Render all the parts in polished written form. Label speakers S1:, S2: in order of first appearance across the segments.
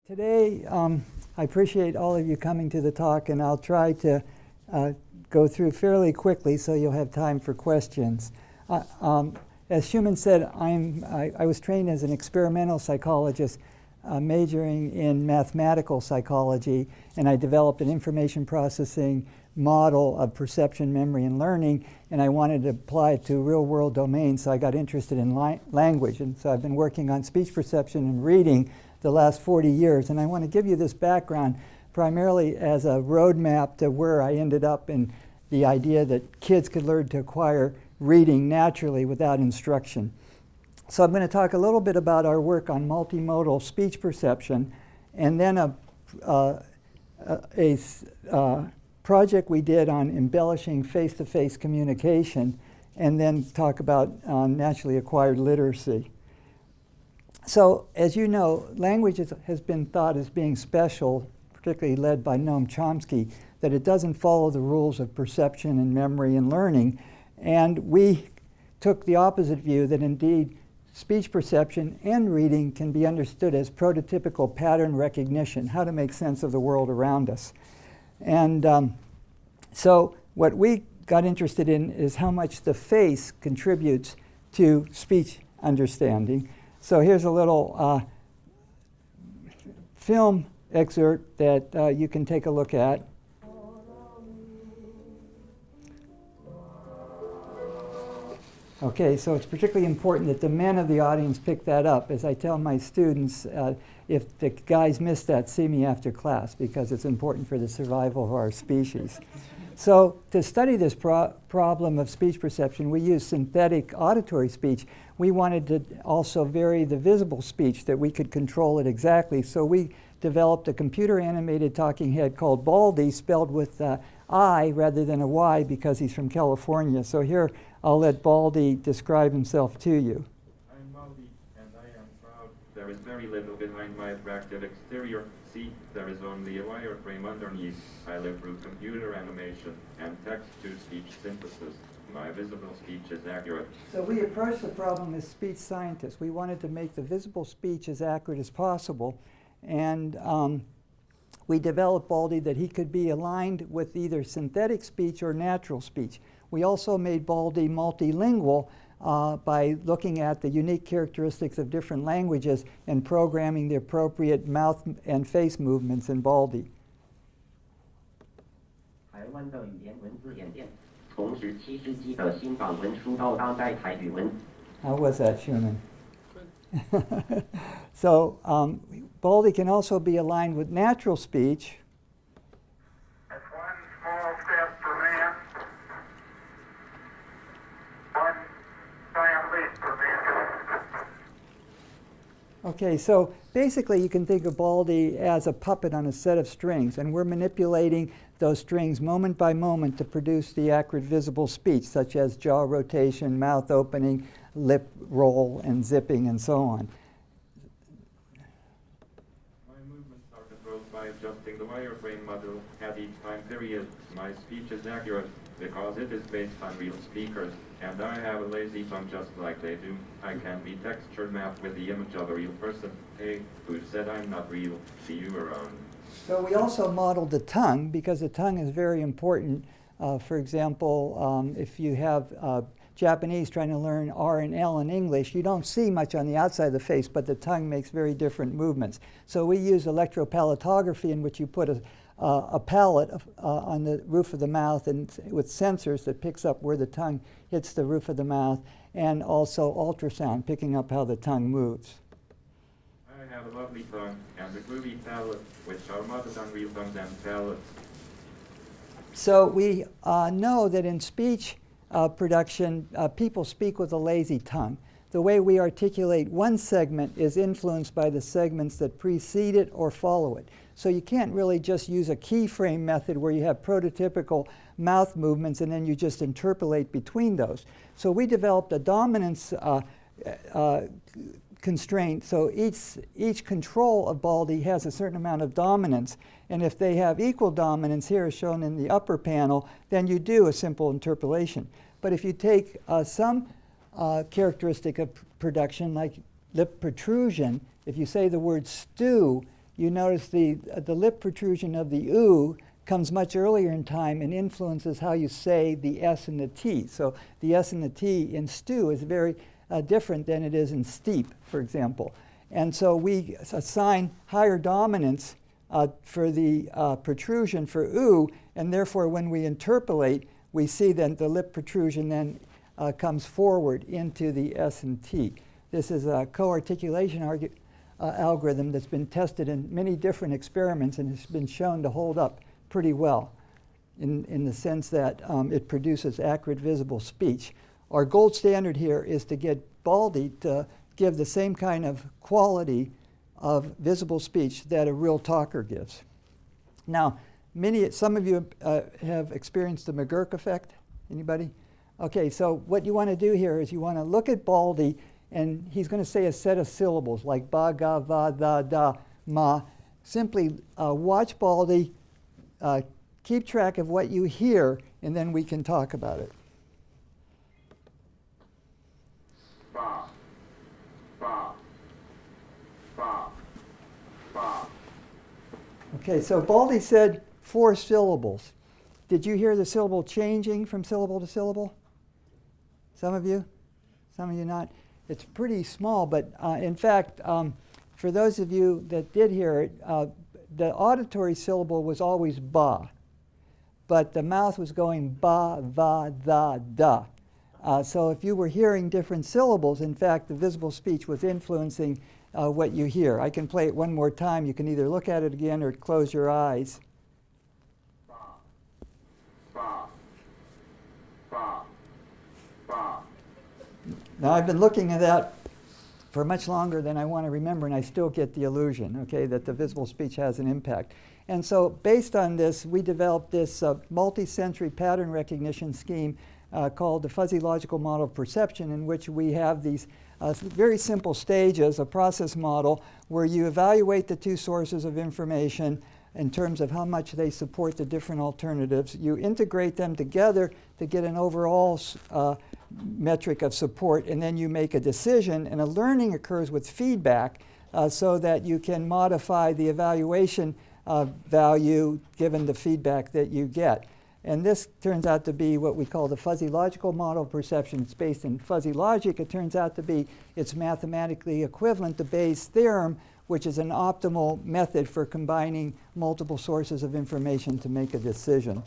S1: Today, I appreciate all of you coming to the talk, and I'll try to go through fairly quickly so you'll have time for questions. As Schumann said, I was trained as an experimental psychologist majoring in mathematical psychology, and I developed an information processing model of perception, memory, and learning, and I wanted to apply it to real-world domains, so I got interested in language. And so I've been working on speech perception and reading the last 40 years, and I want to give you this background primarily as a roadmap to where I ended up in the idea that kids could learn to acquire reading naturally without instruction. So I'm going to talk a little bit about our work on multimodal speech perception, and then a project we did on embellishing face-to-face communication, and then talk about naturally acquired literacy. So, as you know, language has been thought as being special, particularly led by Noam Chomsky, that it doesn't follow the rules of perception and memory and learning. And we took the opposite view, that indeed speech perception and reading can be understood as prototypical pattern recognition, how to make sense of the world around us. And so what we got interested in is how much the face contributes to speech understanding. So here's a little film excerpt that you can take a look at. Okay, so it's particularly important that the men of the audience pick that up. As I tell my students, if the guys miss that, see me after class, because it's important for the survival of our species. So to study this problem of speech perception, we use synthetic auditory speech. We wanted to also vary the visible speech, that we could control it exactly. So we developed a computer-animated talking head called Baldi, spelled with I rather than a Y, because he's from California. So here, I'll let Baldi describe himself to you.
S2: I'm Baldi, and I am proud. There is very little behind my attractive exterior. See, there is only a wireframe underneath. I live through computer animation and text-to-speech synthesis. My visible speech is accurate.
S1: So we approached the problem as speech scientists. We wanted to make the visible speech as accurate as possible. And we developed Baldi that he could be aligned with either synthetic speech or natural speech. We also made Baldi multilingual by looking at the unique characteristics of different languages and programming the appropriate mouth and face movements in Baldi. How was that, Schumann? So Baldi can also be aligned with natural speech.
S3: That's one small step for man, one giant leap for mankind.
S1: Okay, so basically you can think of Baldi as a puppet on a set of strings, and we're manipulating those strings moment by moment to produce the accurate visible speech, such as jaw rotation, mouth opening, lip roll, and zipping, and so on.
S2: My movements are controlled by adjusting the wireframe model at each time period. My speech is accurate because it is based on real speakers, and I have a lazy tongue just like they do. I can be texture mapped with the image of a real person. Hey, who said I'm not real? See you around.
S1: So we also modeled the tongue, because the tongue is very important. For example, if you have Japanese trying to learn R and L in English, you don't see much on the outside of the face, but the tongue makes very different movements. So we use electropalatography, in which you put a palate on the roof of the mouth, and with sensors that picks up where the tongue hits the roof of the mouth, and also ultrasound, picking up how the tongue moves.
S2: I have a lovely tongue and a groovy palate, which are modeled on real tongues and palates.
S1: So we know that in speech production, people speak with a lazy tongue. The way we articulate one segment is influenced by the segments that precede it or follow it. So you can't really just use a keyframe method where you have prototypical mouth movements and then you just interpolate between those. So we developed a dominance constraint. So each control of Baldi has a certain amount of dominance. And if they have equal dominance, here as shown in the upper panel, then you do a simple interpolation. But if you take some characteristic of production, like lip protrusion, if you say the word stew, you notice the lip protrusion of the oo comes much earlier in time and influences how you say the S and the T. So the S and the T in stew is very different than it is in steep, for example. And so we assign higher dominance for the protrusion for oo, and therefore when we interpolate, we see that the lip protrusion then comes forward into the S and T. This is a co-articulation algorithm that's been tested in many different experiments and has been shown to hold up pretty well in the sense that it produces accurate visible speech. Our gold standard here is to get Baldi to give the same kind of quality of visible speech that a real talker gives. Now, some of you have experienced the McGurk effect. Anybody? Okay, so what you want to do here is you want to look at Baldi, and he's going to say a set of syllables like ba, ga, va, da, da, ma. Simply watch Baldi, keep track of what you hear, and then we can talk about it.
S3: Ba, ba, ba, ba.
S1: Okay, so Baldi said 4 syllables. Did you hear the syllable changing from syllable to syllable? Some of you? Some of you not? It's pretty small, but in fact, for those of you that did hear it, the auditory syllable was always ba, but the mouth was going ba, va, da, da. So if you were hearing different syllables, in fact, the visible speech was influencing what you hear. I can play it one more time. You can either look at it again or close your eyes.
S3: Ba, ba, ba, ba.
S1: Now, I've been looking at that for much longer than I want to remember, and I still get the illusion, okay, that the visible speech has an impact. And so based on this, we developed this multi-sensory pattern recognition scheme called the fuzzy logical model of perception, in which we have these very simple stages, a process model, where you evaluate the 2 sources of information in terms of how much they support the different alternatives. You integrate them together to get an overall metric of support, and then you make a decision, and a learning occurs with feedback so that you can modify the evaluation value given the feedback that you get. And this turns out to be what we call the fuzzy logical model of perception. It's based in fuzzy logic. It turns out to be it's mathematically equivalent to Bayes' theorem, which is an optimal method for combining multiple sources of information to make a decision.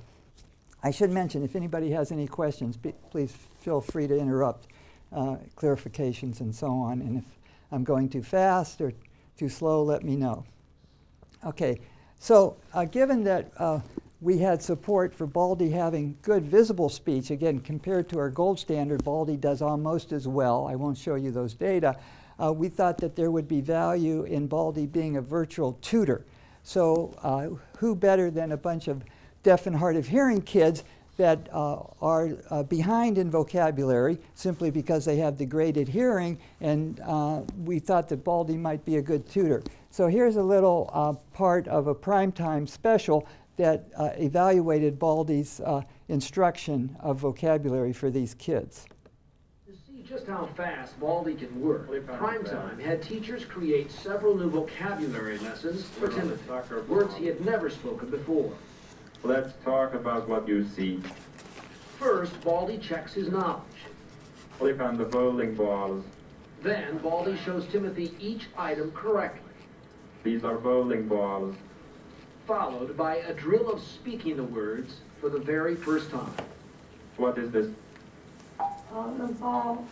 S1: I should mention, if anybody has any questions, please feel free to interrupt clarifications and so on. And if I'm going too fast or too slow, let me know. Okay, so given that we had support for Baldi having good visible speech, again, compared to our gold standard, Baldi does almost as well. I won't show you those data. We thought that there would be value in Baldi being a virtual tutor. So who better than a bunch of deaf and hard of hearing kids that are behind in vocabulary simply because they have degraded hearing, and we thought that Baldi might be a good tutor. So here's a little part of a primetime special that evaluated Baldi's instruction of vocabulary for these kids.
S4: To see just how fast Baldi can work, Primetime had teachers create several new vocabulary lessons for Timothy, words he had never spoken before.
S2: Let's talk about what you see.
S4: First, Baldi checks his knowledge.
S2: Click on the bowling balls.
S4: Then, Baldi shows Timothy each item correctly,
S2: These are bowling balls.
S4: followed by a drill of speaking the words for the very first time.
S2: What is this?
S5: The ball.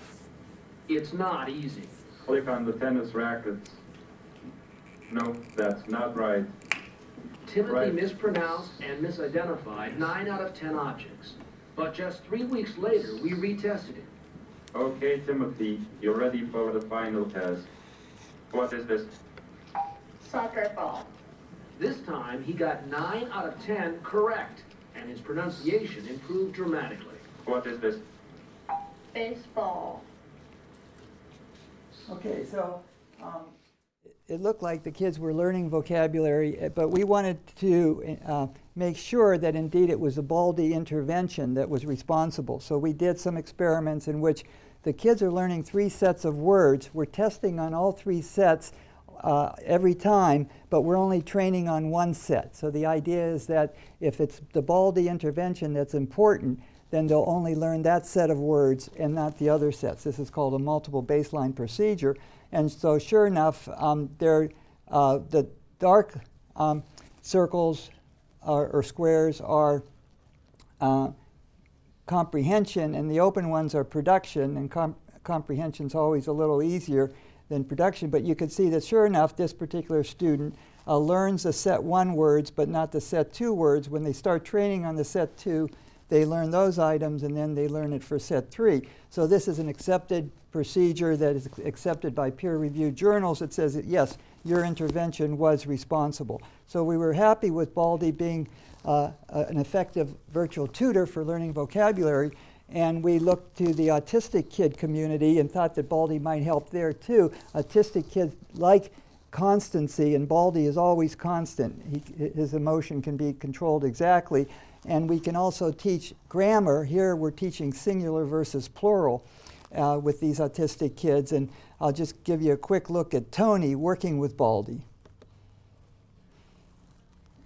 S4: It's not easy.
S2: Click on the tennis rackets. No, that's not right.
S4: Timothy
S2: Right.
S4: mispronounced and misidentified 9 out of 10 objects. But just 3 weeks later, we retested him.
S2: Okay, Timothy, you're ready for the final test. What is this?
S5: Soccer ball.
S4: This time, he got 9 out of 10 correct, and his pronunciation improved dramatically.
S2: What is this?
S5: Baseball.
S1: Okay, so it looked like the kids were learning vocabulary, but we wanted to make sure that indeed it was the Baldi intervention that was responsible. So we did some experiments in which the kids are learning 3 sets of words. We're testing on all 3 sets every time, but we're only training on one set. So the idea is that if it's the Baldi intervention that's important, then they'll only learn that set of words and not the other sets. This is called a multiple baseline procedure. And so sure enough, the dark circles or squares are comprehension, and the open ones are production, and comprehension is always a little easier than production. But you can see that sure enough, this particular student learns the set 1 words, but not the set 2 words. When they start training on the set 2, they learn those items, and then they learn it for set 3. So this is an accepted procedure that is accepted by peer-reviewed journals. It says that, yes, your intervention was responsible. So we were happy with Baldi being an effective virtual tutor for learning vocabulary, and we looked to the autistic kid community and thought that Baldi might help there too. Autistic kids like constancy, and Baldi is always constant. His emotion can be controlled exactly. And we can also teach grammar. Here we're teaching singular versus plural with these autistic kids. And I'll just give you a quick look at Tony working with Baldi.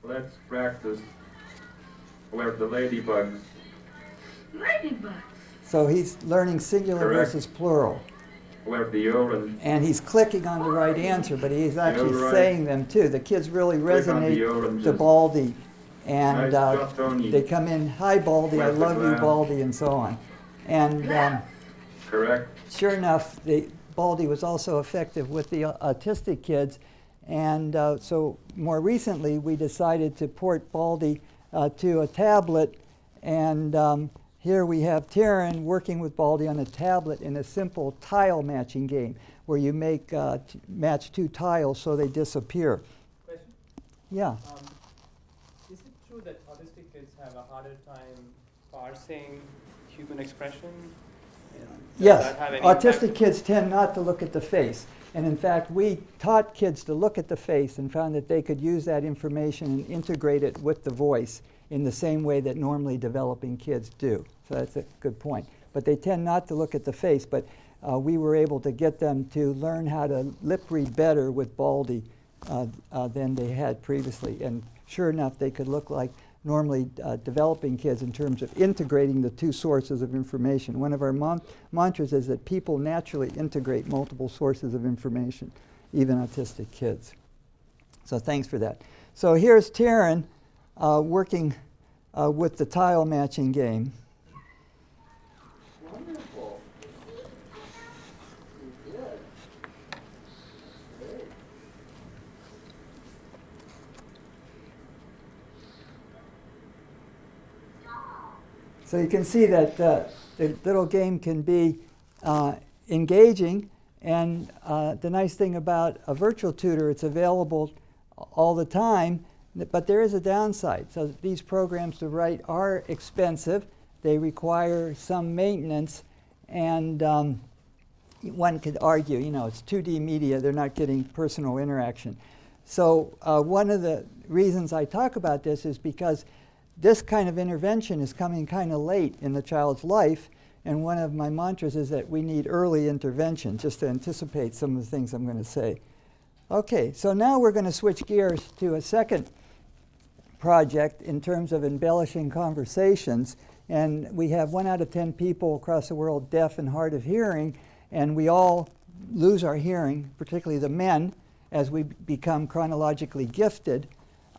S2: Let's practice where the ladybugs.
S5: Ladybugs.
S1: So he's learning singular
S2: Correct.
S1: versus plural.
S2: Where the orange.
S1: And he's clicking on the right answer, but he's actually
S2: right.
S1: saying them too. The kids really
S2: Click on the
S1: resonate
S2: oranges.
S1: to Baldi. And
S2: Nice job, Tony.
S1: they come in, hi Baldi, I
S2: Where's the
S1: love you
S2: glass?
S1: Baldi, and so on. And
S2: Correct.
S1: sure enough, Baldi was also effective with the autistic kids. And so more recently, we decided to port Baldi to a tablet. And here we have Taryn working with Baldi on a tablet in a simple tile matching game where you make match 2 tiles so they disappear.
S6: Question.
S1: Yeah.
S6: Is it true that autistic kids have a harder time parsing human expression? Does
S1: Yes,
S6: that have any
S1: autistic
S6: impact?
S1: kids tend not to look at the face. And in fact, we taught kids to look at the face and found that they could use that information and integrate it with the voice in the same way that normally developing kids do. So that's a good point. But they tend not to look at the face, but we were able to get them to learn how to lip read better with Baldi than they had previously. And sure enough, they could look like normally developing kids in terms of integrating the 2 sources of information. One of our mantras is that people naturally integrate multiple sources of information, even autistic kids. So thanks for that. So here's Taryn working with the tile matching game.
S4: Wonderful. Good. Great.
S1: So you can see that the little game can be engaging, and the nice thing about a virtual tutor, it's available all the time, but there is a downside. So these programs to write are expensive. They require some maintenance, and one could argue, you know, it's 2D media, they're not getting personal interaction. So one of the reasons I talk about this is because this kind of intervention is coming kind of late in the child's life, and one of my mantras is that we need early intervention, just to anticipate some of the things I'm going to say. Okay, so now we're going to switch gears to a second project in terms of embellishing conversations, and we have 1 out of 10 people across the world deaf and hard of hearing, and we all lose our hearing, particularly the men, as we become chronologically gifted.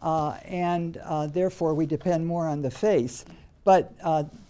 S1: And therefore we depend more on the face. But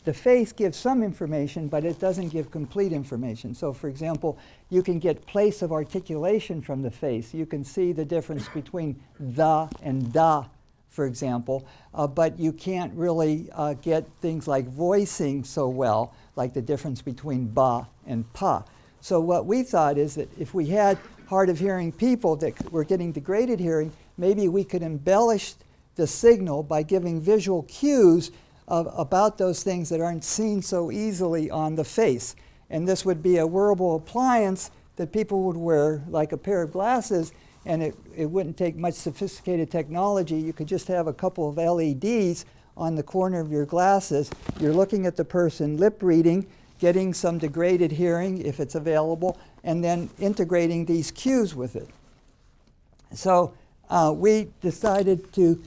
S1: the face gives some information, but it doesn't give complete information. So for example, you can get place of articulation from the face. You can see the difference between the and da, for example, but you can't really get things like voicing so well, like the difference between ba and pa. So what we thought is that if we had hard of hearing people that were getting degraded hearing, maybe we could embellish the signal by giving visual cues about those things that aren't seen so easily on the face. And this would be a wearable appliance that people would wear, like a pair of glasses, and it wouldn't take much sophisticated technology. You could just have a couple of LEDs on the corner of your glasses. You're looking at the person, lip reading, getting some degraded hearing if it's available, and then integrating these cues with it. So we decided to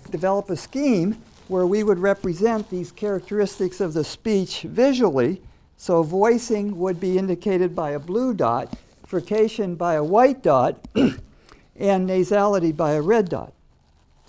S1: develop a scheme where we would represent these characteristics of the speech visually. So voicing would be indicated by a blue dot, frication by a white dot, and nasality by a red dot.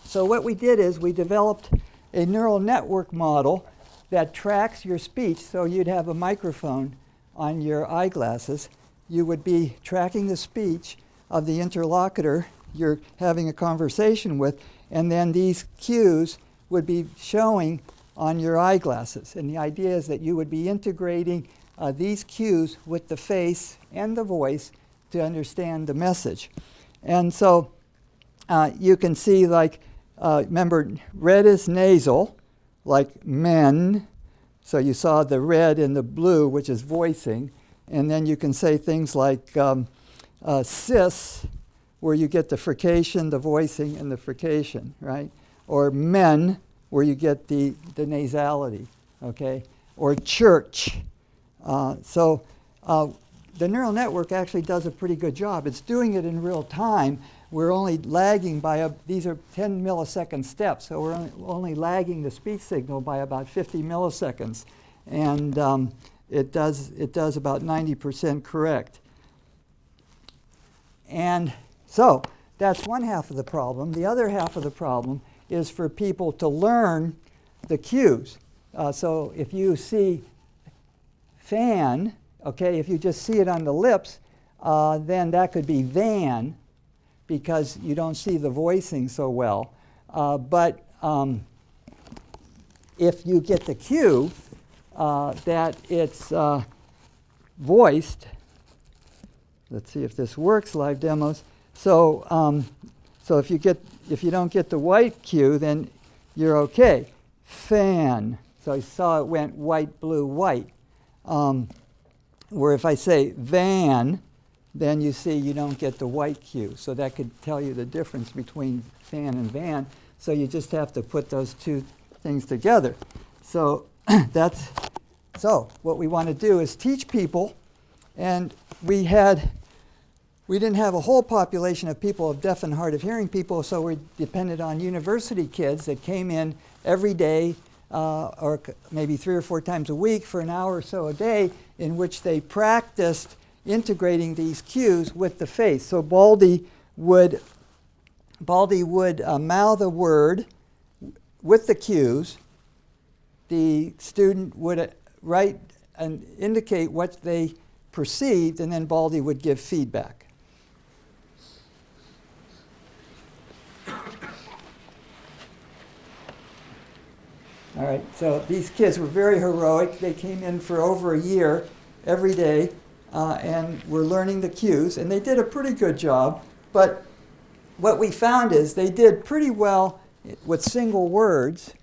S1: So what we did is we developed a neural network model that tracks your speech. So you'd have a microphone on your eyeglasses. You would be tracking the speech of the interlocutor you're having a conversation with, and then these cues would be showing on your eyeglasses. And the idea is that you would be integrating these cues with the face and the voice to understand the message. And so you can see, like, remember, red is nasal, like men. So you saw the red and the blue, which is voicing. And then you can say things like cis, where you get the frication, the voicing, and the frication, right? Or men, where you get the nasality, okay? Or church. So the neural network actually does a pretty good job. It's doing it in real time. We're only lagging by, these are 10 millisecond steps, so we're only lagging the speech signal by about 50 milliseconds. And it does about 90% correct. And so that's one half of the problem. The other half of the problem is for people to learn the cues. So if you see fan, okay, if you just see it on the lips, then that could be van, because you don't see the voicing so well. But if you get the cue that it's voiced, let's see if this works, live demos. So, so if you don't get the white cue, then you're okay. Fan. So I saw it went white, blue, white. Where if I say van, then you see you don't get the white cue. So that could tell you the difference between fan and van. So you just have to put those two things together. So so what we want to do is teach people, and we didn't have a whole population of people of deaf and hard of hearing people, so we depended on university kids that came in every day, or maybe 3 or 4 times a week for an hour or so a day, in which they practiced integrating these cues with the face. So Baldi would mouth a word with the cues. The student would write and indicate what they perceived, and then Baldi would give feedback. All right, so these kids were very heroic. They came in for over a year every day and were learning the cues, and they did a pretty good job. But what we found is they did pretty well with single words,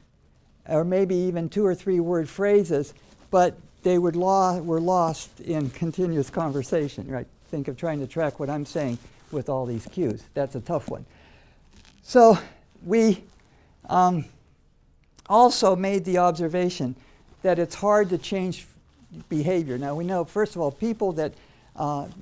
S1: or maybe even 2 or 3 word phrases, but they were lost in continuous conversation, right? Think of trying to track what I'm saying with all these cues. That's a tough one. So we also made the observation that it's hard to change behavior. Now we know, first of all, people that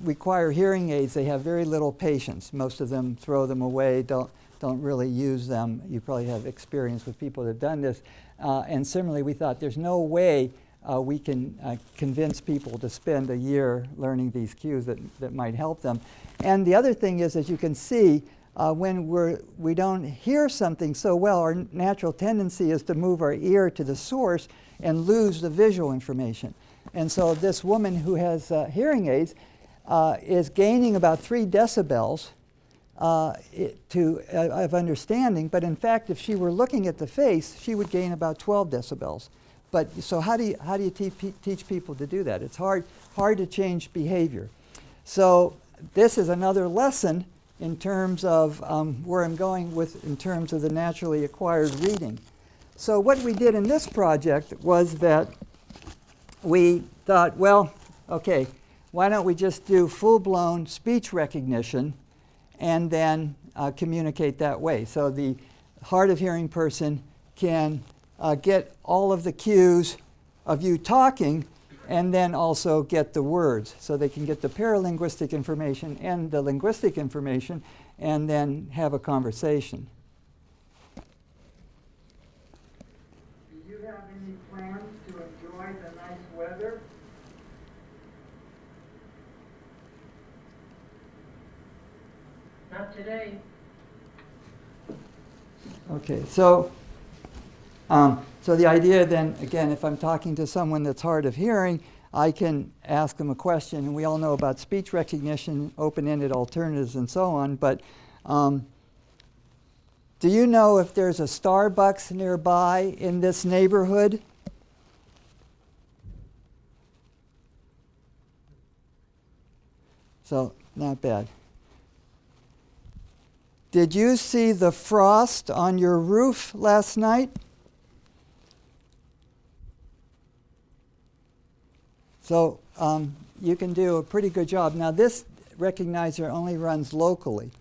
S1: require hearing aids, they have very little patience. Most of them throw them away, don't really use them. You probably have experience with people that have done this. And similarly, we thought there's no way we can convince people to spend a year learning these cues that might help them. And the other thing is, as you can see, when we don't hear something so well, our natural tendency is to move our ear to the source and lose the visual information. And so this woman who has hearing aids is gaining about 3 decibels of understanding, but in fact, if she were looking at the face, she would gain about 12 decibels. But so how do you teach people to do that? It's hard to change behavior. So this is another lesson in terms of where I'm going with in terms of the naturally acquired reading. So what we did in this project was that we thought, well, okay, why don't we just do full-blown speech recognition and then communicate that way. So the hard of hearing person can get all of the cues of you talking and then also get the words. So they can get the paralinguistic information and the linguistic information. and then have a conversation.
S3: Do you have any plans to enjoy the nice weather?
S5: Not today.
S1: Okay, so the idea then, again, if I'm talking to someone that's hard of hearing, I can ask them a question, and we all know about speech recognition, open-ended alternatives, and so on, but do you know if there's a Starbucks nearby in this neighborhood? So, not bad. Did you see the frost on your roof last night? So you can do a pretty good job. Now this recognizer only runs locally.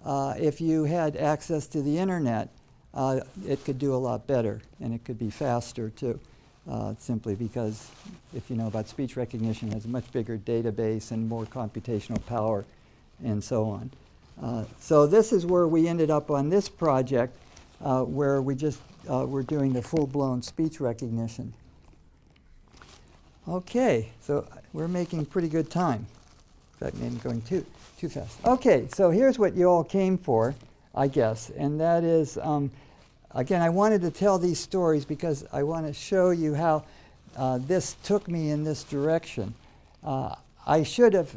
S1: If you had access to the internet, it could do a lot better, and it could be faster too, simply because if you know about speech recognition, it has a much bigger database and more computational power and so on. So this is where we ended up on this project, where we just were doing the full-blown speech recognition. Okay, so we're making pretty good time. In fact, maybe going too fast. Okay, so here's what you all came for, I guess, and that is, again, I wanted to tell these stories because I want to show you how this took me in this direction. I should have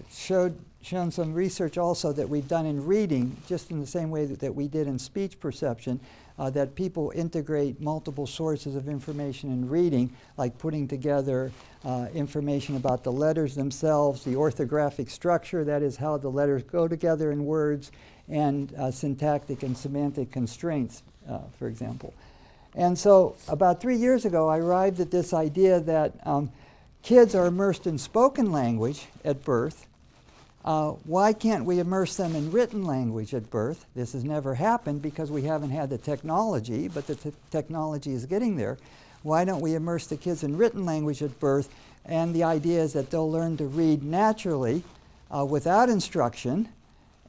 S1: shown some research also that we've done in reading, just in the same way that we did in speech perception, that people integrate multiple sources of information in reading, like putting together information about the letters themselves, the orthographic structure, that is how the letters go together in words, and syntactic and semantic constraints, for example. And so about 3 years ago, I arrived at this idea that kids are immersed in spoken language at birth. Why can't we immerse them in written language at birth? This has never happened because we haven't had the technology, but the technology is getting there. Why don't we immerse the kids in written language at birth? And the idea is that they'll learn to read naturally without instruction,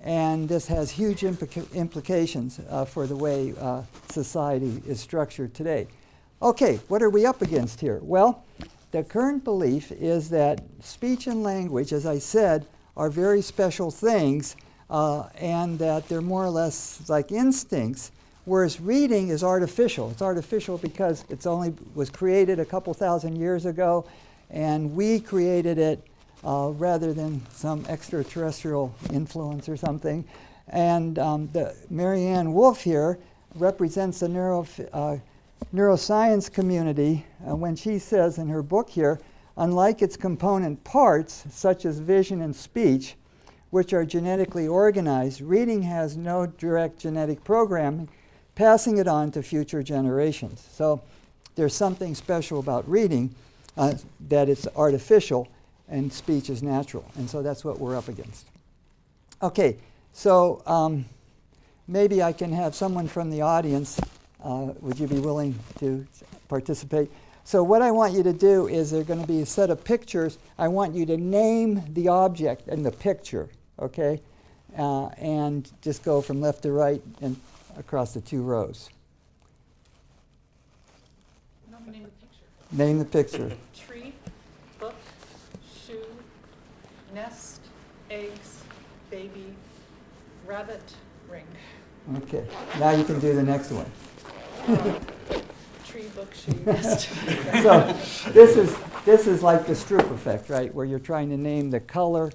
S1: and this has huge implications for the way society is structured today. Okay, what are we up against here? Well, the current belief is that speech and language, as I said, are very special things, and that they're more or less like instincts, whereas reading is artificial. It's artificial because it's only was created a couple thousand years ago, and we created it rather than some extraterrestrial influence or something. And the Marianne Wolf here represents the neuroscience community when she says in her book here, unlike its component parts, such as vision and speech, which are genetically organized, reading has no direct genetic programming, passing it on to future generations. So there's something special about reading, that it's artificial and speech is natural. And so that's what we're up against. Okay, so maybe I can have someone from the audience. Would you be willing to participate? So what I want you to do is there are going to be a set of pictures. I want you to name the object in the picture, okay? And just go from left to right and across the two rows.
S7: Name the picture.
S1: Name the picture.
S7: Tree, book, shoe, nest, eggs, baby, rabbit, ring.
S1: Okay, now you can do the next one.
S7: Tree, book, shoe, nest.
S1: So this is like the Stroop effect, right? Where you're trying to name the color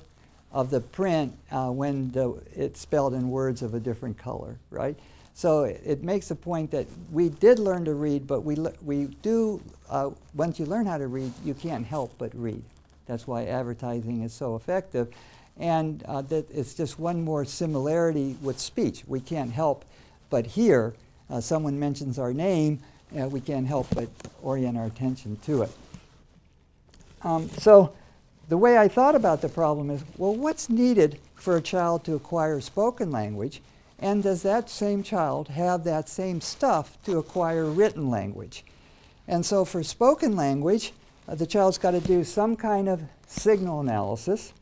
S1: of the print when it's spelled in words of a different color, right? So it makes the point that we did learn to read, but we do, once you learn how to read, you can't help but read. That's why advertising is so effective. And that it's just one more similarity with speech. We can't help but hear. Someone mentions our name, we can't help but orient our attention to it. So the way I thought about the problem is, well, what's needed for a child to acquire spoken language? And does that same child have that same stuff to acquire written language? And so for spoken language, the child's got to do some kind of signal analysis.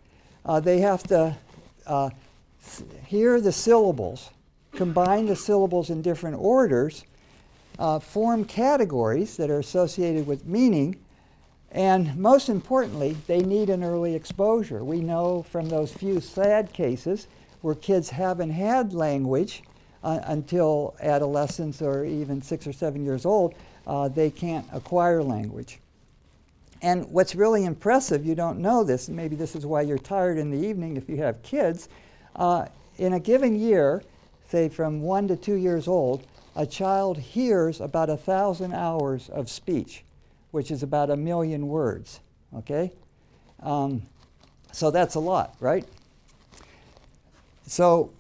S1: They have to hear the syllables, combine the syllables in different orders, form categories that are associated with meaning, and most importantly, they need an early exposure. We know from those few sad cases where kids haven't had language until adolescence or even 6 or 7 years old, they can't acquire language. And what's really impressive, you don't know this, and maybe this is why you're tired in the evening if you have kids, in a given year, say from 1 to 2 years old, a child hears about 1,000 hours of speech, which is about 1 million words, okay? So that's a lot, right? So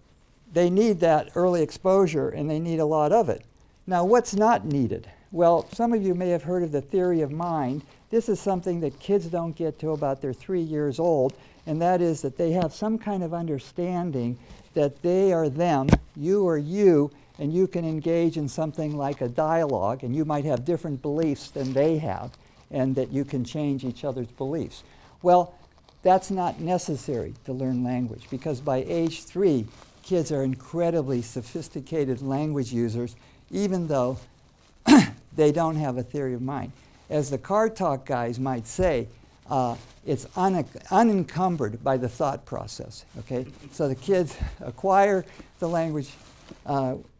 S1: they need that early exposure, and they need a lot of it. Now, what's not needed? Well, some of you may have heard of the theory of mind. This is something that kids don't get till about they're 3 years old, and that is that they have some kind of understanding that they are them, you are you, and you can engage in something like a dialogue, and you might have different beliefs than they have, and that you can change each other's beliefs. Well, that's not necessary to learn language, because by age 3, kids are incredibly sophisticated language users, even though they don't have a theory of mind. As the car talk guys might say, it's unencumbered by the thought process, okay? So the kids acquire the language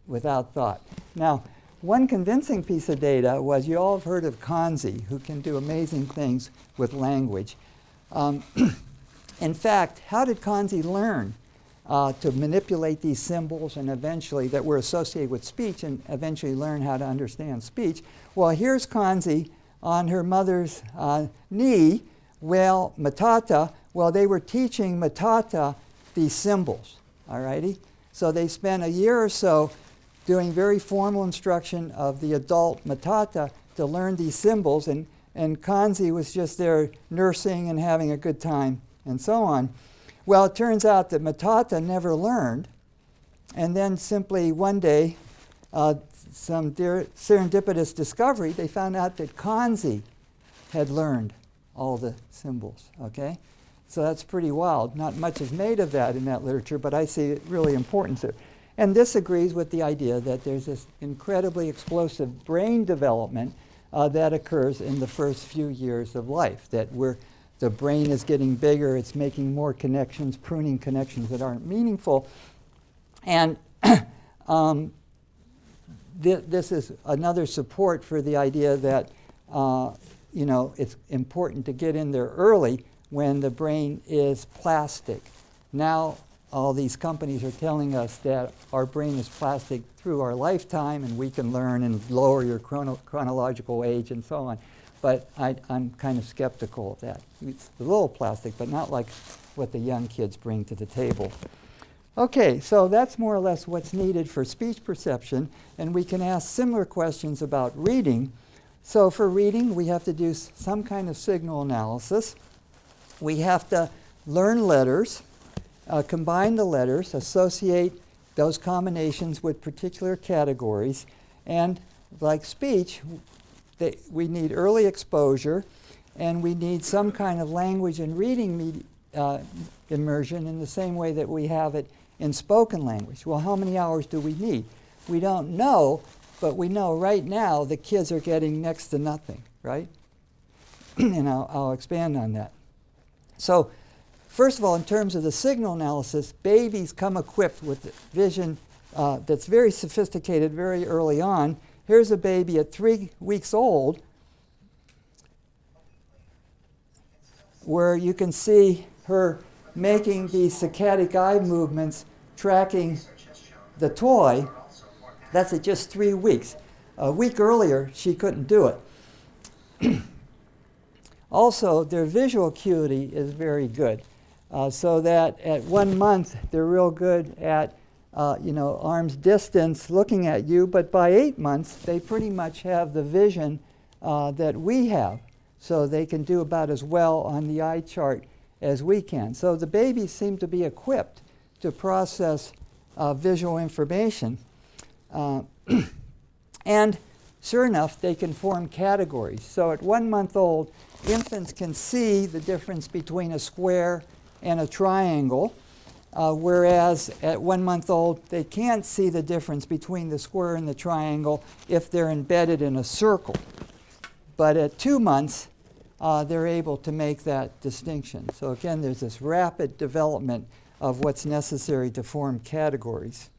S1: without thought. Now, one convincing piece of data was, you all have heard of Kanzi, who can do amazing things with language. In fact, how did Kanzi learn to manipulate these symbols and eventually that were associated with speech and eventually learn how to understand speech? Well, here's Kanzi on her mother's knee. Well, Matata, well, they were teaching Matata these symbols, all righty? So they spent a year or so doing very formal instruction of the adult Matata to learn these symbols, and Kanzi was just there nursing and having a good time and so on. Well, it turns out that Matata never learned, and then simply one day, some serendipitous discovery, they found out that Kanzi had learned all the symbols, okay? So that's pretty wild. Not much is made of that in that literature, but I see it really important. And this agrees with the idea that there's this incredibly explosive brain development that occurs in the first few years of life, that the brain is getting bigger, it's making more connections, pruning connections that aren't meaningful. And this is another support for the idea that it's important to get in there early when the brain is plastic. Now all these companies are telling us that our brain is plastic through our lifetime and we can learn and lower your chronological age and so on. But I'm kind of skeptical of that. It's a little plastic, but not like what the young kids bring to the table. Okay, so that's more or less what's needed for speech perception, and we can ask similar questions about reading. So for reading, we have to do some kind of signal analysis. We have to learn letters, combine the letters, associate those combinations with particular categories, and like speech, we need early exposure, and we need some kind of language and reading immersion in the same way that we have it in spoken language. Well, how many hours do we need? We don't know, but we know right now the kids are getting next to nothing, right? And I'll expand on that. So, first of all, in terms of the signal analysis, babies come equipped with vision that's very sophisticated very early on. Here's a baby at 3 weeks old where you can see her making these saccadic eye movements, tracking the toy. That's at just 3 weeks. A week earlier, she couldn't do it. Also, their visual acuity is very good, so that at 1 month, they're real good at arm's distance looking at you, but by 8 months, they pretty much have the vision that we have. So they can do about as well on the eye chart as we can. So the babies seem to be equipped to process visual information. And sure enough, they can form categories. So at 1 month old, infants can see the difference between a square and a triangle. whereas at 1 month old, they can't see the difference between the square and the triangle if they're embedded in a circle. But at 2 months, they're able to make that distinction. So again, there's this rapid development of what's necessary to form categories.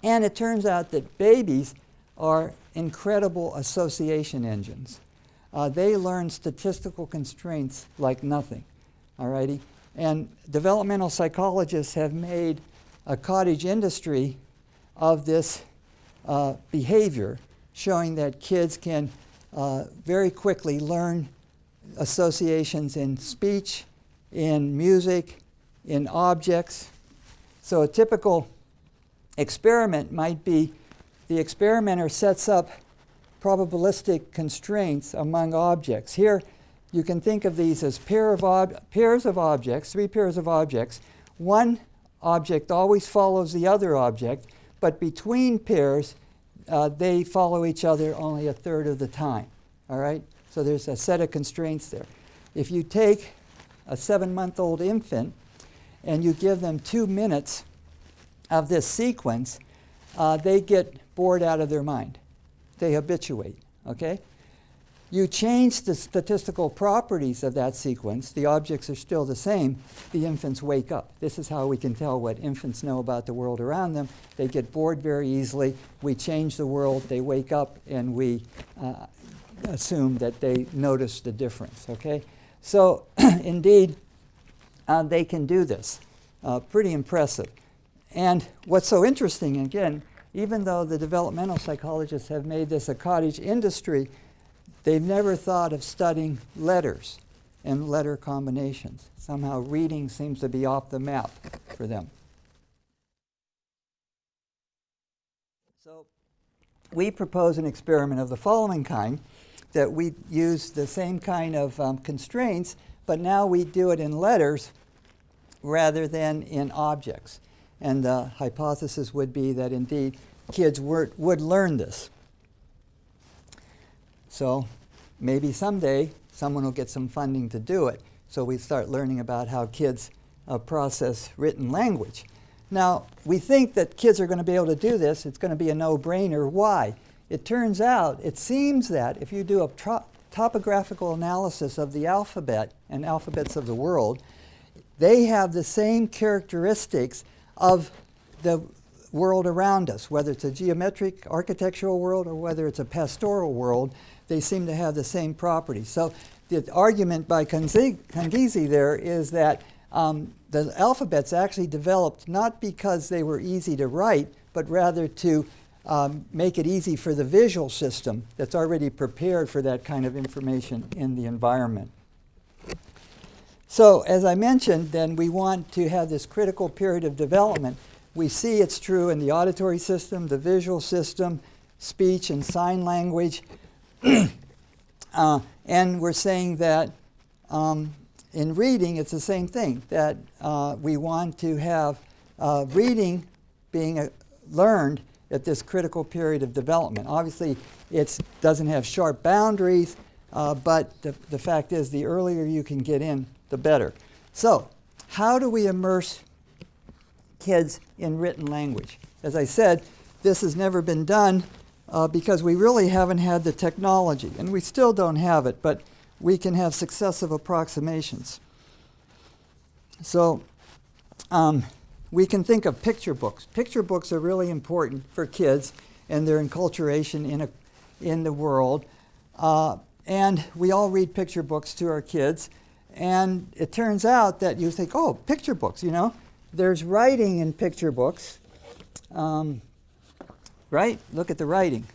S1: And it turns out that babies are incredible association engines. They learn statistical constraints like nothing, all righty? And developmental psychologists have made a cottage industry of this behavior, showing that kids can very quickly learn associations in speech, in music, in objects. So a typical experiment might be the experimenter sets up probabilistic constraints among objects. Here you can think of these as pairs of objects, 3 pairs of objects. One object always follows the other object, but between pairs they follow each other only a third of the time. All right? So there's a set of constraints there. If you take a 7-month-old infant and you give them 2 minutes of this sequence, they get bored out of their mind. They habituate. Okay? You change the statistical properties of that sequence, the objects are still the same, the infants wake up. This is how we can tell what infants know about the world around them. They get bored very easily. We change the world, they wake up, and we assume that they notice the difference. Okay? So indeed, they can do this. Pretty impressive. And what's so interesting, again, even though the developmental psychologists have made this a cottage industry, they've never thought of studying letters and letter combinations. Somehow reading seems to be off the map for them. So we propose an experiment of the following kind, that we use the same kind of constraints, but now we do it in letters rather than in objects. And the hypothesis would be that indeed kids would learn this. So maybe someday someone will get some funding to do it, so we start learning about how kids process written language. Now, we think that kids are going to be able to do this. It's going to be a no-brainer. Why? It turns out, it seems that if you do a topographical analysis of the alphabet and alphabets of the world, they have the same characteristics of the world around us, whether it's a geometric architectural world or whether it's a pastoral world. They seem to have the same properties. So the argument by Kangizi there is that the alphabets actually developed not because they were easy to write, but rather to make it easy for the visual system that's already prepared for that kind of information in the environment. So as I mentioned, then we want to have this critical period of development. We see it's true in the auditory system, the visual system, speech and sign language. And we're saying that in reading, it's the same thing, that we want to have reading being learned at this critical period of development. Obviously, it doesn't have sharp boundaries, but the fact is the earlier you can get in, the better. So, how do we immerse kids in written language? As I said, this has never been done because we really haven't had the technology, and we still don't have it, but we can have successive approximations. So, we can think of picture books. Picture books are really important for kids and their enculturation in the world. And we all read picture books to our kids. And it turns out that you think, oh, picture books, you know. There's writing in picture books, right? Look at the writing.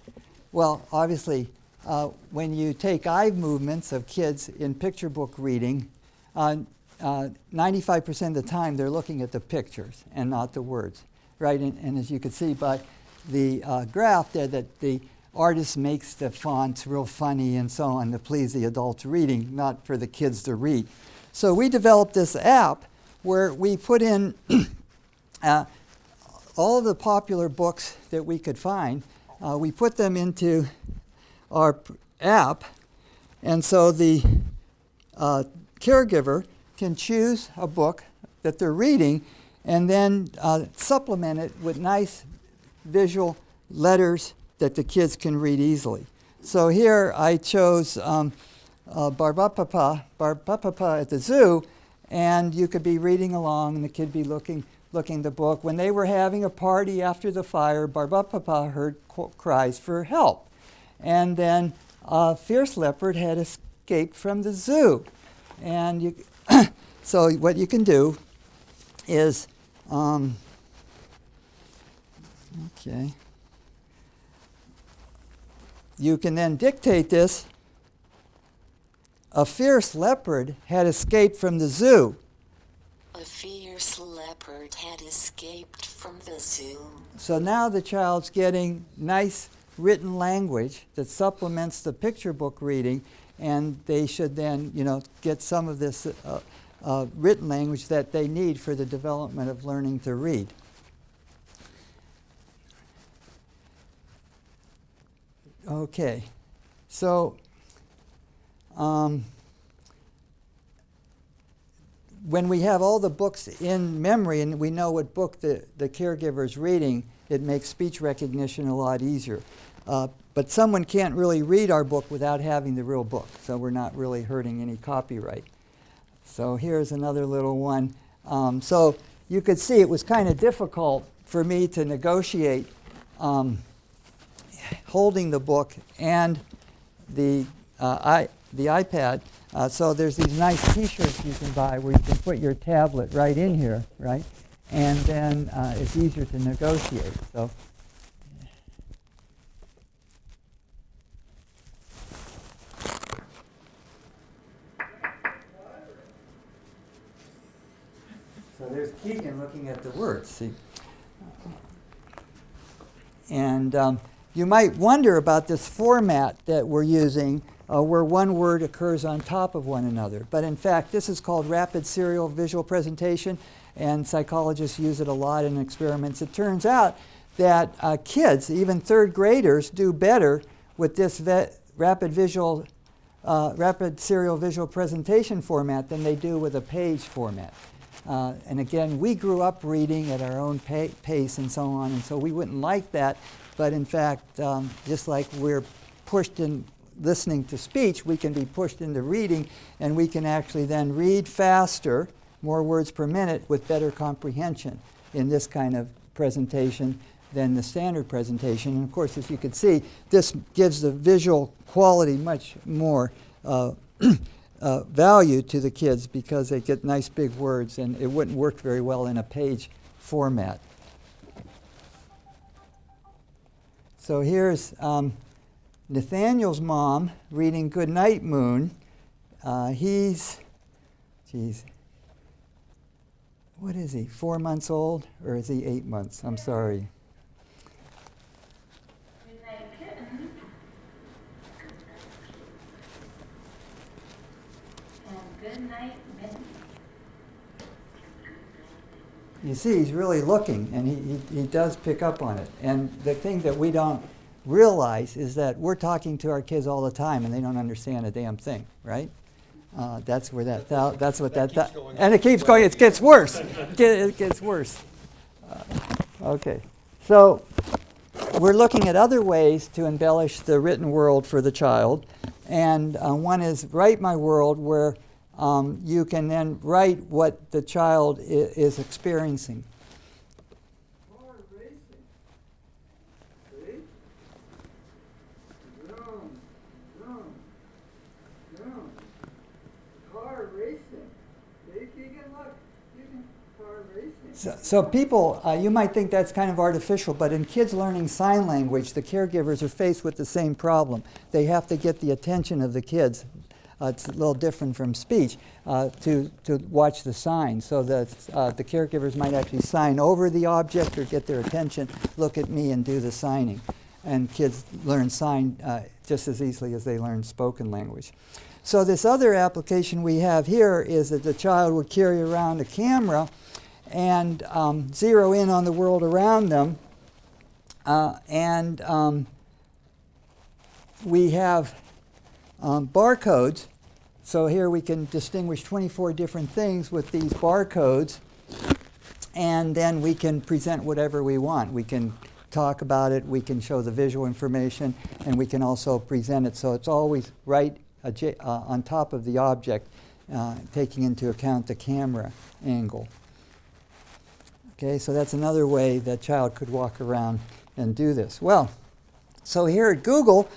S1: Well, obviously, when you take eye movements of kids in picture book reading, 95% of the time they're looking at the pictures and not the words, right? And as you can see by the graph there, that the artist makes the fonts real funny and so on to please the adults reading, not for the kids to read. So we developed this app where we put in all of the popular books that we could find. We put them into our app, and so the caregiver can choose a book that they're reading, and then supplement it with nice visual letters that the kids can read easily. So here I chose Barbapapa at the zoo, and you could be reading along and the kid be looking the book. When they were having a party after the fire, Barbapapa heard cries for help. And then a fierce leopard had escaped from the zoo. And you so what you can do is, okay, you can then dictate this. A fierce leopard had escaped from the zoo.
S8: A fierce leopard had escaped from the zoo.
S1: So now the child's getting nice written language that supplements the picture book reading, and they should then, get some of this written language that they need for the development of learning to read. Okay, so when we have all the books in memory and we know what book the caregiver is reading, it makes speech recognition a lot easier. But someone can't really read our book without having the real book, so we're not really hurting any copyright. So here's another little one. So you could see it was kind of difficult for me to negotiate holding the book and the iPad. So there's these nice T-shirts you can buy where you can put your tablet right in here, right? And then it's easier to negotiate. So there's Keegan looking at the words, see? And you might wonder about this format that we're using where one word occurs on top of one another. But in fact, this is called rapid serial visual presentation, and psychologists use it a lot in experiments. It turns out that kids, even third graders, do better with this rapid serial visual presentation format than they do with a page format. And again, we grew up reading at our own pace and so on, and so we wouldn't like that. But in fact, just like we're pushed in listening to speech, we can be pushed into reading, and we can actually then read faster, more words per minute, with better comprehension in this kind of presentation than the standard presentation. And of course, as you can see, this gives the visual quality much more value to the kids because they get nice big words, and it wouldn't work very well in a page format. So here's Nathaniel's mom reading Goodnight Moon. He's, what is he, 4 months old? Or is he 8 months? I'm sorry.
S5: Midnight kitten. And good night, Minnie.
S1: You see, he's really looking, and he does pick up on it. And the thing that we don't realize is that we're talking to our kids all the time, and they don't understand a damn thing, right? That's where that's what that and it keeps going. It gets worse. It gets worse. Okay, so we're looking at other ways to embellish the written world for the child, and one is Write My World, where you can then write what the child is experiencing.
S3: Car racing. See? Vroom, vroom, vroom. Car racing. See, Keegan, look. Keegan, car racing.
S1: So people, you might think that's kind of artificial, but in kids learning sign language, the caregivers are faced with the same problem. They have to get the attention of the kids. It's a little different from speech to watch the signs. So that the caregivers might actually sign over the object or get their attention, look at me and do the signing. And kids learn sign just as easily as they learn spoken language. So this other application we have here is that the child would carry around a camera and zero in on the world around them. We have barcodes. So here we can distinguish 24 different things with these barcodes. and then we can present whatever we want. We can talk about it, we can show the visual information, and we can also present it. So it's always right on top of the object, taking into account the camera angle. Okay, so that's another way that child could walk around and do this. Well, so here at Google,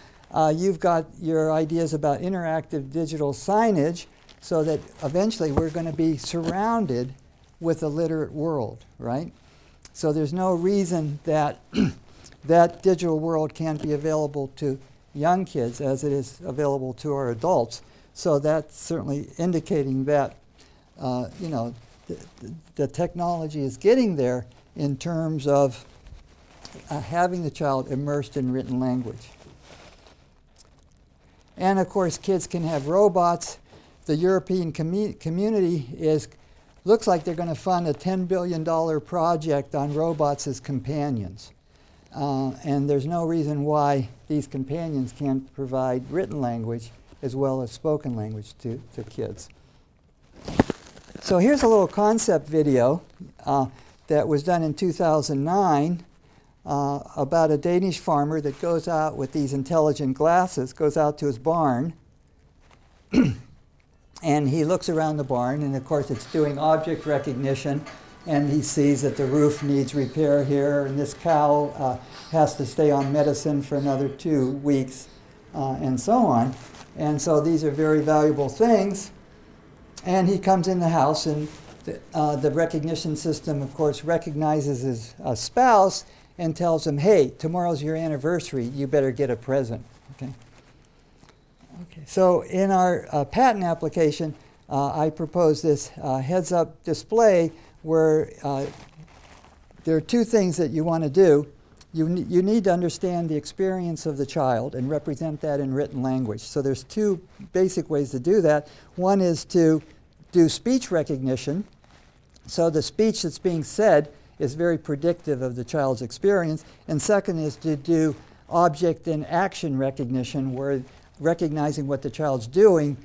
S1: you've got your ideas about interactive digital signage, so that eventually we're going to be surrounded with a literate world, right? So there's no reason that that digital world can't be available to young kids as it is available to our adults. So that's certainly indicating that you know, the technology is getting there in terms of having the child immersed in written language. And of course, kids can have robots. The European community looks like they're going to fund a $10 billion project on robots as companions. And there's no reason why these companions can't provide written language as well as spoken language to kids. So here's a little concept video that was done in 2009 about a Danish farmer that goes out with these intelligent glasses, goes out to his barn, and he looks around the barn, and of course it's doing object recognition, and he sees that the roof needs repair here, and this cow has to stay on medicine for another 2 weeks, and so on. And so these are very valuable things. And he comes in the house, and the recognition system, of course, recognizes his spouse and tells him, hey, tomorrow's your anniversary, you better get a present. Okay. Okay. So in our patent application, I propose this heads-up display where there are 2 things that you want to do. You need to understand the experience of the child and represent that in written language. So there's 2 basic ways to do that. One is to do speech recognition. So the speech that's being said is very predictive of the child's experience. And second is to do object and action recognition, where recognizing what the child's doing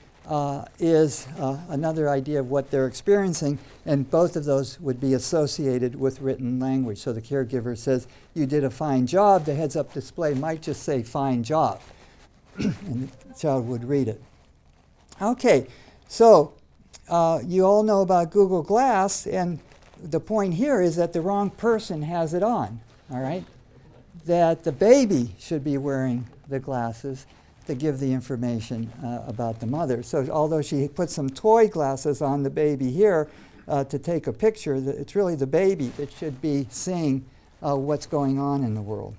S1: is another idea of what they're experiencing, and both of those would be associated with written language. So the caregiver says, you did a fine job. The heads-up display might just say, fine job, and the child would read it. Okay, so you all know about Google Glass, and the point here is that the wrong person has it on, all right? That the baby should be wearing the glasses to give the information about the mother. So although she put some toy glasses on the baby here to take a picture, it's really the baby that should be seeing what's going on in the world.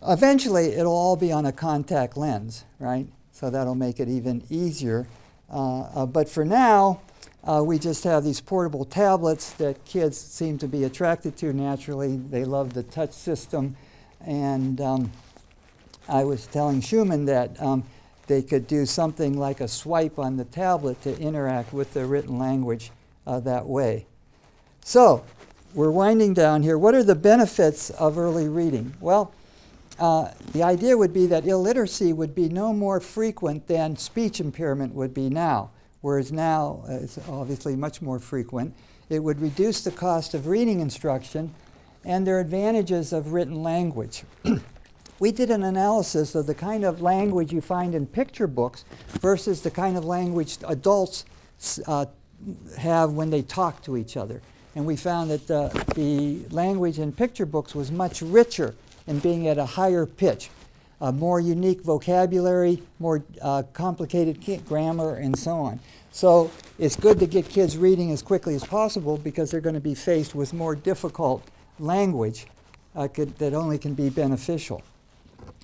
S1: Eventually, it'll all be on a contact lens, right? So that'll make it even easier. But for now, we just have these portable tablets that kids seem to be attracted to naturally. They love the touch system. And I was telling Schumann that they could do something like a swipe on the tablet to interact with the written language that way. So we're winding down here. What are the benefits of early reading? Well, the idea would be that illiteracy would be no more frequent than speech impairment would be now, whereas now it's obviously much more frequent. It would reduce the cost of reading instruction, and there are advantages of written language. We did an analysis of the kind of language you find in picture books versus the kind of language adults have when they talk to each other. And we found that the language in picture books was much richer in being at a higher pitch, more unique vocabulary, more complicated grammar, and so on. So it's good to get kids reading as quickly as possible because they're going to be faced with more difficult language that only can be beneficial.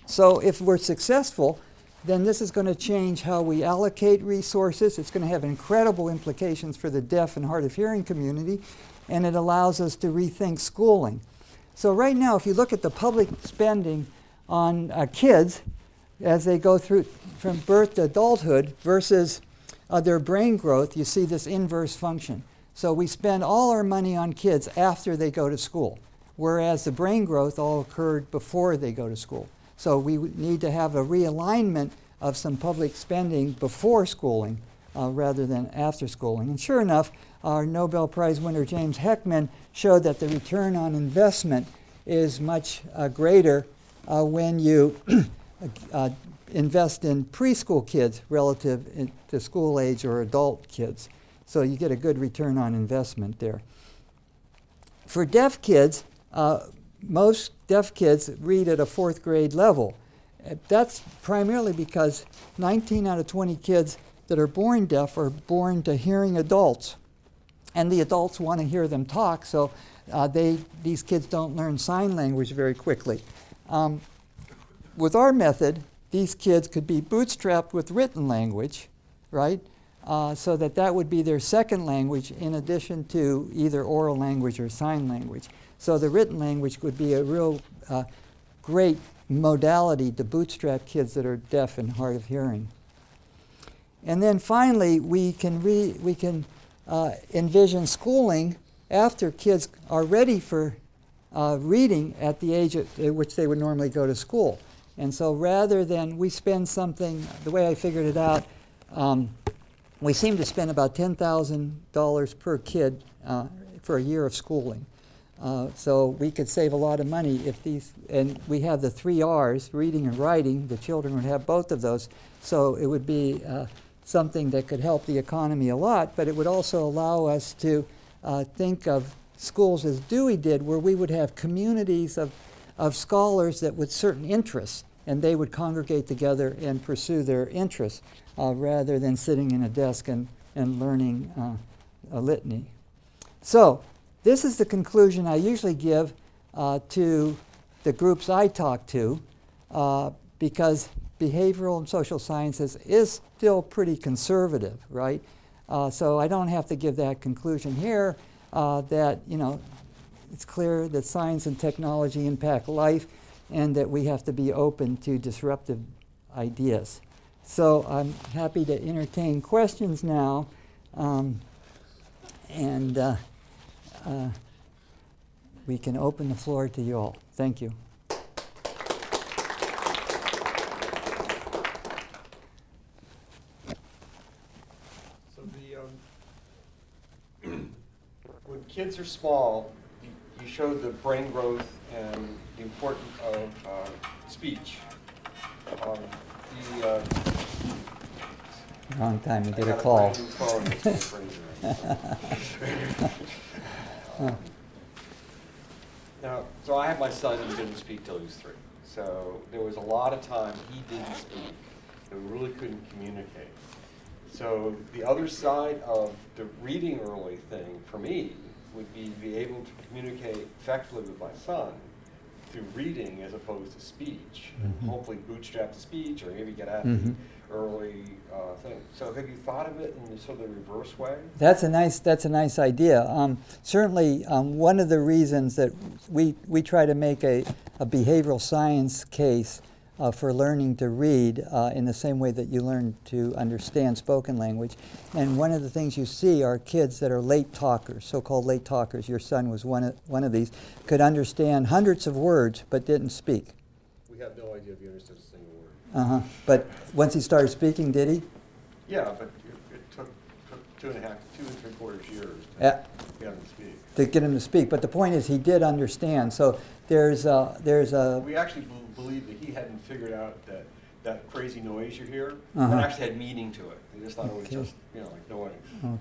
S1: So if we're successful, then this is going to change how we allocate resources. It's going to have incredible implications for the deaf and hard of hearing community, and it allows us to rethink schooling. So right now, if you look at the public spending on kids as they go through from birth to adulthood versus their brain growth, you see this inverse function. So we spend all our money on kids after they go to school, whereas the brain growth all occurred before they go to school. So we need to have a realignment of some public spending before schooling rather than after schooling. And sure enough, our Nobel Prize winner James Heckman showed that the return on investment is much greater when you invest in preschool kids relative to school age or adult kids. So you get a good return on investment there. For deaf kids, most deaf kids read at a 4th grade level. That's primarily because 19 out of 20 kids that are born deaf are born to hearing adults. And the adults want to hear them talk, so these kids don't learn sign language very quickly. With our method, these kids could be bootstrapped with written language, right? So that would be their second language in addition to either oral language or sign language. So the written language would be a real great modality to bootstrap kids that are deaf and hard of hearing. And then finally, we can envision schooling after kids are ready for reading at the age at which they would normally go to school. And so rather than we spend something, the way I figured it out, we seem to spend about $10,000 per kid for a year of schooling. So we could save a lot of money if and we have the 3 R's, reading and writing, the children would have both of those. So it would be something that could help the economy a lot, but it would also allow us to think of schools as Dewey did, where we would have communities of scholars that with certain interests, and they would congregate together and pursue their interests rather than sitting in a desk and learning a litany. So this is the conclusion I usually give to the groups I talk to, because behavioral and social sciences is still pretty conservative, right? So I don't have to give that conclusion here, that, it's clear that science and technology impact life and that we have to be open to disruptive ideas. So I'm happy to entertain questions now, and we can open the floor to you all. Thank you.
S9: So when kids are small, you showed the brain growth and the importance of speech.
S1: Wrong time to get a call.
S9: Now, so I have my son who didn't speak till he was 3. So there was a lot of time he didn't speak, and we really couldn't communicate. So the other side of the reading early thing for me would be able to communicate effectively with my son through reading as opposed to speech.
S1: Mm-hmm.
S9: Hopefully bootstrap the speech or maybe get at
S1: Mm-hmm.
S9: the early thing. So have you thought of it in sort of the reverse way?
S1: That's a nice idea. Certainly, one of the reasons that we try to make a behavioral science case for learning to read in the same way that you learn to understand spoken language. And one of the things you see are kids that are late talkers, so-called late talkers. Your son was one of these, could understand hundreds of words but didn't speak.
S9: We have no idea if he understood a single word.
S1: But once he started speaking, did he?
S9: Yeah, but it took 2 3/4 years to
S1: Yeah.
S9: get him to speak.
S1: To get him to speak. But the point is he did understand. So there's a
S9: We actually believe that he hadn't figured out that crazy noise you hear,
S1: Uh-huh.
S9: that actually had meaning to it. They just thought it was
S1: Okay.
S9: just, like noise.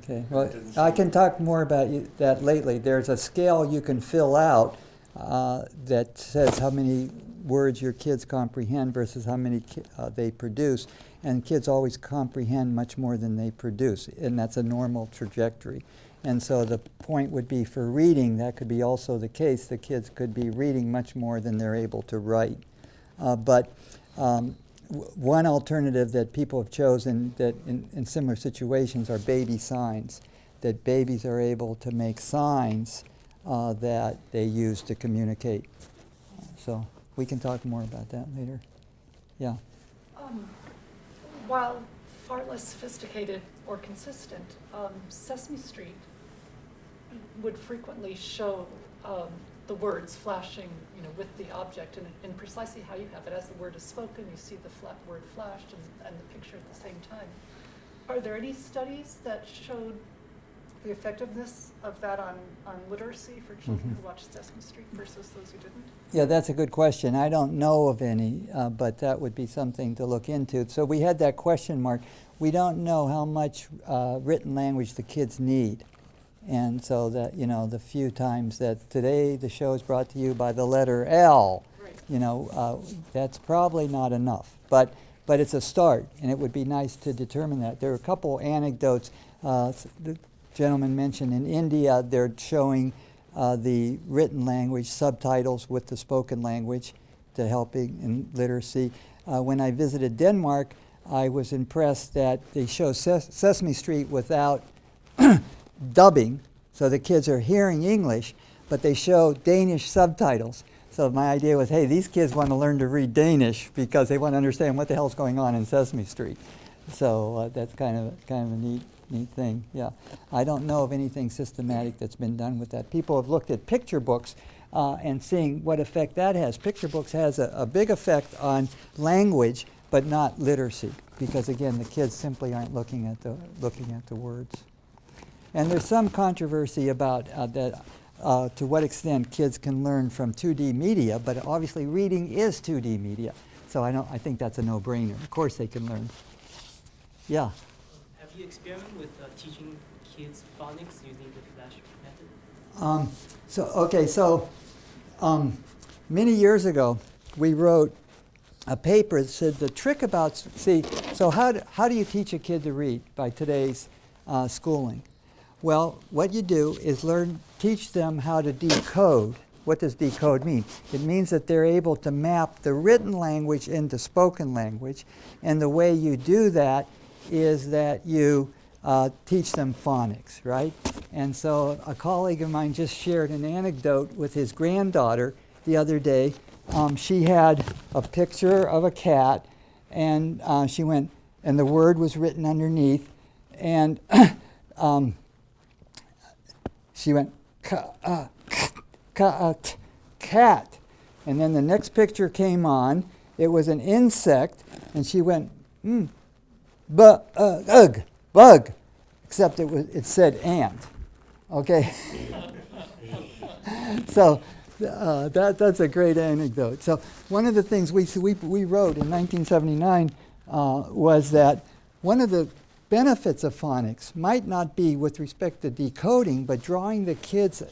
S1: Okay, well,
S9: Didn't
S1: I
S9: seem-
S1: can talk more about that lately. There's a scale you can fill out that says how many words your kids comprehend versus how many they produce, and kids always comprehend much more than they produce, and that's a normal trajectory. And so the point would be for reading, that could be also the case. The kids could be reading much more than they're able to write. But one alternative that people have chosen that in similar situations are baby signs, that babies are able to make signs that they use to communicate. So we can talk more about that later. Yeah.
S7: While far less sophisticated or consistent, Sesame Street would frequently show the words flashing, with the object, and precisely how you have it. As the word is spoken, you see the word flashed and the picture at the same time. Are there any studies that showed the effectiveness of that on literacy for children who watched Sesame Street versus those who didn't?
S1: Yeah, that's a good question. I don't know of any, but that would be something to look into. So we had that question mark. We don't know how much written language the kids need. And so that, you know, the few times that today the show is brought to you by the letter L,
S7: Right.
S1: you know, that's probably not enough. But it's a start, and it would be nice to determine that. There are a couple anecdotes. The gentleman mentioned in India, they're showing the written language subtitles with the spoken language to help in literacy. When I visited Denmark, I was impressed that they show Sesame Street without dubbing, so the kids are hearing English, but they show Danish subtitles. So my idea was, hey, these kids want to learn to read Danish because they want to understand what the hell's going on in Sesame Street. So that's kind of a neat thing. Yeah, I don't know of anything systematic that's been done with that. People have looked at picture books and seeing what effect that has. Picture books has a big effect on language, but not literacy, because again, the kids simply aren't looking at the words. And there's some controversy about that. To what extent kids can learn from 2D media, but obviously reading is 2D media. So I think that's a no-brainer. Of course they can learn. Yeah?
S10: Have you experimented with teaching kids phonics using the flash method?
S1: So many years ago, we wrote a paper that said the trick about, so how do you teach a kid to read by today's schooling? Well, what you do is teach them how to decode. What does decode mean? It means that they're able to map the written language into spoken language, and the way you do that is that you teach them phonics, right? And so a colleague of mine just shared an anecdote with his granddaughter the other day. She had a picture of a cat, and she went, and the word was written underneath, and she went, cat. And then the next picture came on. It was an insect, and she went, bug. Except it said ant. Okay? So that's a great anecdote. So one of the things we wrote in 1979 was that one of the benefits of phonics might not be with respect to decoding, but drawing the kids'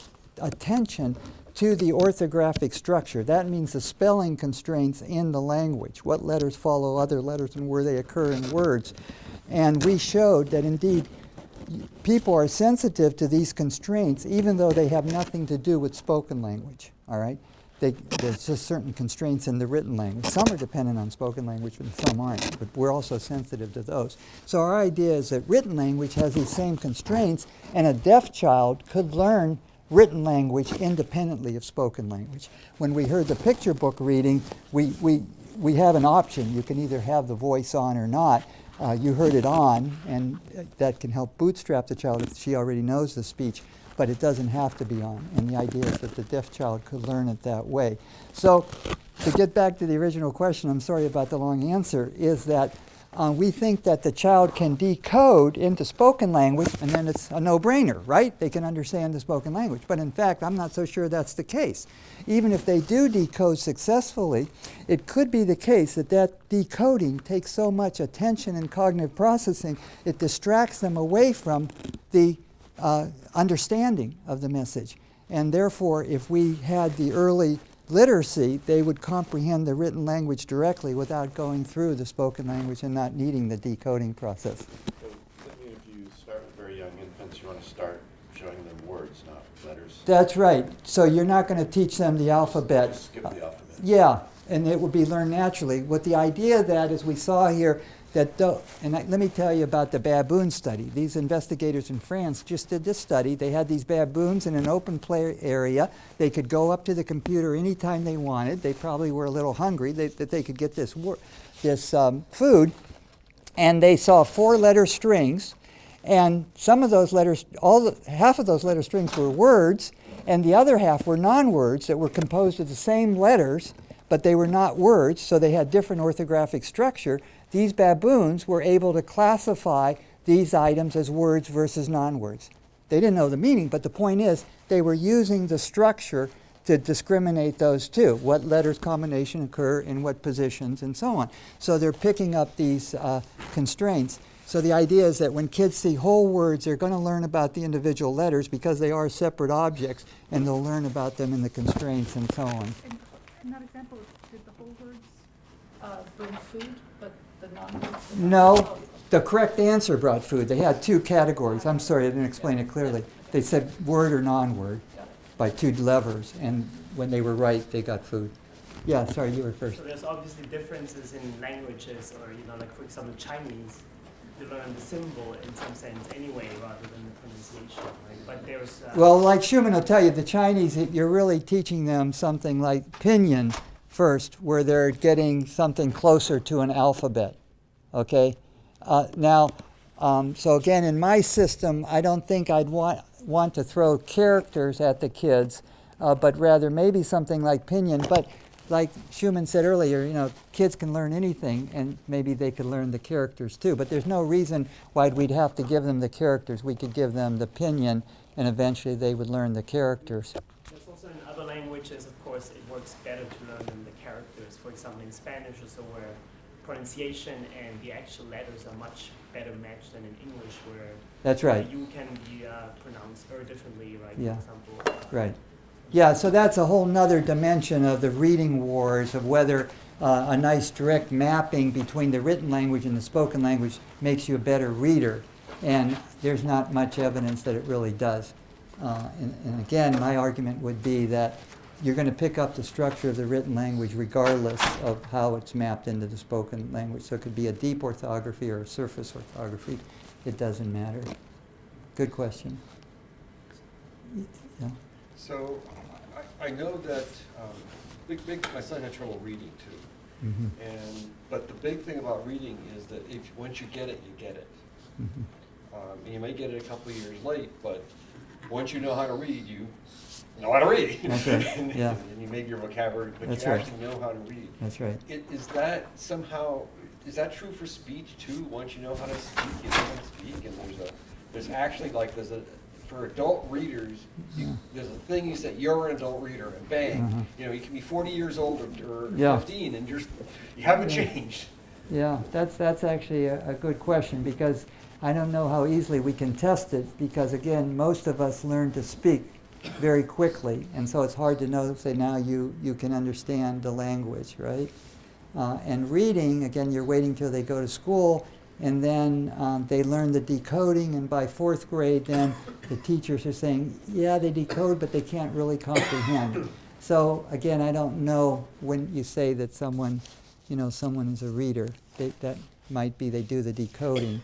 S1: attention to the orthographic structure. That means the spelling constraints in the language, what letters follow other letters and where they occur in words. And we showed that indeed people are sensitive to these constraints even though they have nothing to do with spoken language, all right? There's just certain constraints in the written language. Some are dependent on spoken language and some aren't, but we're also sensitive to those. So our idea is that written language has these same constraints, and a deaf child could learn written language independently of spoken language. When we heard the picture book reading, we have an option. You can either have the voice on or not. You heard it on, and that can help bootstrap the child if she already knows the speech, but it doesn't have to be on. And the idea is that the deaf child could learn it that way. So to get back to the original question, I'm sorry about the long answer, is that we think that the child can decode into spoken language, and then it's a no-brainer, right? They can understand the spoken language. But in fact, I'm not so sure that's the case. Even if they do decode successfully, it could be the case that that decoding takes so much attention and cognitive processing, it distracts them away from the understanding of the message. And therefore, if we had the early literacy, they would comprehend the written language directly without going through the spoken language and not needing the decoding process.
S11: So if you start with very young infants, you want to start showing them words, not letters.
S1: That's right. So you're not going to teach them the alphabet.
S11: Just skip the alphabet.
S1: Yeah, and it would be learned naturally. With the idea of that, as we saw here, let me tell you about the baboon study. These investigators in France just did this study. They had these baboons in an open play area. They could go up to the computer anytime they wanted. They probably were a little hungry that they could get this food. And they saw 4-letter strings. And some of those letters, half of those letter strings were words, and the other half were non-words that were composed of the same letters, but they were not words, so they had different orthographic structure. These baboons were able to classify these items as words versus non-words. They didn't know the meaning, but the point is they were using the structure to discriminate those two, what letters combination occur in what positions and so on. So they're picking up these constraints. So the idea is that when kids see whole words, they're going to learn about the individual letters because they are separate objects, and they'll learn about them in the constraints and so on.
S7: In that example, did the whole words bring food, but the non-words?
S1: No, the correct answer brought food. They had two categories. I'm sorry, I didn't explain it clearly. They said word or non-word by two levers, and when they were right, they got food. Yeah, sorry, you were first.
S10: So there's obviously differences in languages, or like for example Chinese, you learn the symbol in some sense anyway, rather than the pronunciation. Right? But there's
S1: well, like Schumann will tell you, the Chinese, you're really teaching them something like pinyin first, where they're getting something closer to an alphabet. Okay, so again, in my system, I don't think I'd want to throw characters at the kids, but rather maybe something like pinyin. But like Schumann said earlier, kids can learn anything, and maybe they could learn the characters too. But there's no reason why we'd have to give them the characters. We could give them the pinyin, and eventually they would learn the characters.
S10: there's also in other languages, of course, it works better to learn than the characters. For example, in Spanish or so, where pronunciation and the actual letters are much better matched than in English, where
S1: That's right.
S10: you can be pronounced very differently, right?
S1: Yeah.
S10: For example,
S1: Right. Yeah, so that's a whole nother dimension of the reading wars of whether a nice direct mapping between the written language and the spoken language makes you a better reader. And there's not much evidence that it really does. And again, my argument would be that you're going to pick up the structure of the written language regardless of how it's mapped into the spoken language. So it could be a deep orthography or a surface orthography. It doesn't matter. Good question. Yeah.
S9: So I know that my son had trouble reading too.
S1: Mm-hmm.
S9: But the big thing about reading is that once you get it, you get it.
S1: Mm-hmm.
S9: And you may get it a couple of years late, but once you know how to read, you know how to read.
S1: That's right.
S9: and,
S1: Yeah.
S9: and you make your vocabulary, but
S1: That's
S9: you
S1: right.
S9: actually know how to read.
S1: That's right.
S9: Is that true for speech too? Once you know how to speak, you know how to speak, and for adult readers, there's a thing you say, you're an adult reader, and bang, you can be 40 years old or
S1: Yeah.
S9: 15, and you haven't changed.
S1: Yeah, that's actually a good question, because I don't know how easily we can test it, because again, most of us learn to speak very quickly, and so it's hard to know, say now you can understand the language, right? And reading, again, you're waiting till they go to school, and then they learn the decoding, and by 4th grade then the teachers are saying, yeah, they decode, but they can't really comprehend. So again, I don't know when you say that someone is a reader. That might be they do the decoding.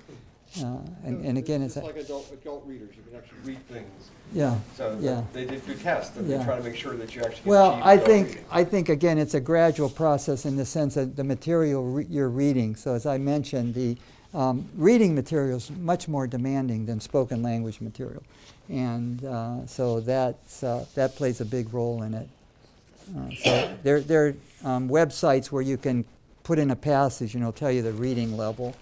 S1: And again,
S9: it's like adult readers. You can actually read things.
S1: Yeah.
S9: So
S1: yeah.
S9: they do tests, and they try to make sure that you actually
S1: Well,
S9: achieve
S1: I think again, it's a gradual process in the sense that the material you're reading. So as I mentioned, the reading material is much more demanding than spoken language material, and so that plays a big role in it. So there are websites where you can put in a passage and it'll tell you the reading level,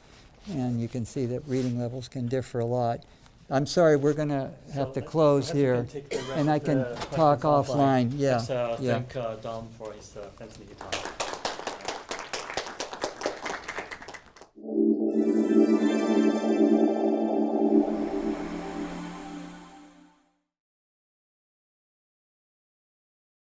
S1: and you can see that reading levels can differ a lot. I'm sorry, we're going to have to close here, and I can talk offline. Yeah.
S12: Thank Dom for his fascinating talk.